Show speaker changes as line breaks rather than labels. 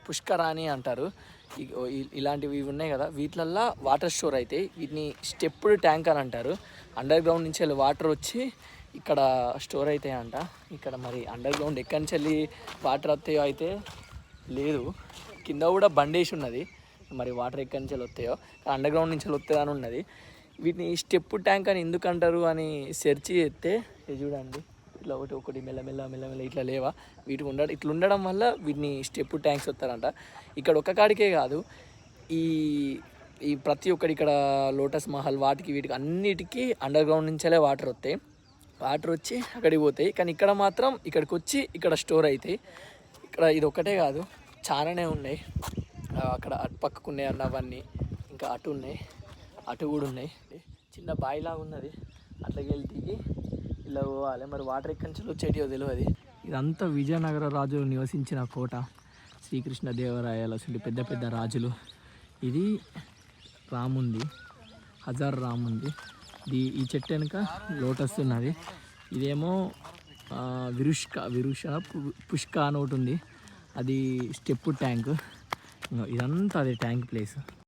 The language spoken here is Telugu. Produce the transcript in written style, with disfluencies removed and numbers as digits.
పుష్కరాని అంటారు. ఇలాంటివి ఉన్నాయి కదా, వీటిలల్లో వాటర్ స్టోర్ అవుతాయి. వీటిని స్టెప్డ్ ట్యాంక్ అని అంటారు. అండర్ గ్రౌండ్ నుంచి వెళ్ళి వాటర్ వచ్చి ఇక్కడ స్టోర్ అవుతాయి అంట. ఇక్కడ మరి అండర్ గ్రౌండ్ ఎక్కడి నుంచి వెళ్ళి వాటర్ వస్తాయో అయితే లేదు, కింద కూడా బండేసి ఉన్నది. మరి వాటర్ ఎక్కడి నుంచి వెళ్ళి వస్తాయో, అండర్ గ్రౌండ్ నుంచి వెళ్ళి వస్తుందని ఉన్నది. వీటిని స్టెప్ ట్యాంక్ అని ఎందుకు అంటారు అని సెర్చ్ చేస్తే ఇది చూడండి, ఇట్లా ఒకటి మెల్లమెల్ల ఇట్లా లేవా, వీటికి ఇట్లా ఉండడం వల్ల వీటిని స్టెప్ ట్యాంక్స్ వస్తారంట. ఇక్కడ ఒక్క కాడికే కాదు, ఈ ప్రతి ఒక్కటి ఇక్కడ లోటస్ మహల్ వీటికి అన్నిటికీ అండర్ గ్రౌండ్ నుంచే వాటర్ వస్తాయి. వాటర్ వచ్చి అక్కడికి పోతాయి. కానీ ఇక్కడ మాత్రం ఇక్కడికి వచ్చి ఇక్కడ స్టోర్ అవుతాయి. ఇక్కడ ఇది ఒక్కటే కాదు, చాలానే ఉన్నాయి. అక్కడ అటు పక్కకు ఉన్నాయి అన్నవన్నీ, ఇంకా అటు ఉన్నాయి, అటు కూడా ఉన్నాయి. చిన్న బాయిలాగా ఉన్నది, అట్లకి వెళ్ళి దిగి ఇలా పోవాలి. మరి వాటర్ ఎక్కడి నుంచి వచ్చేటివో తెలియదు. ఇదంతా విజయనగర రాజులు నివసించిన కోట. శ్రీకృష్ణదేవరాయల పెద్ద పెద్ద రాజులు. ఇది రాముంది, హజార్ రాముంది. ఈ చెట్టు వెనుక లోటస్ ఉన్నది. ఇదేమో పుష్క అని ఒకటి ఉంది, అది స్టెప్ ట్యాంక్. ఇదంతా అదే ట్యాంక్ ప్లేస్.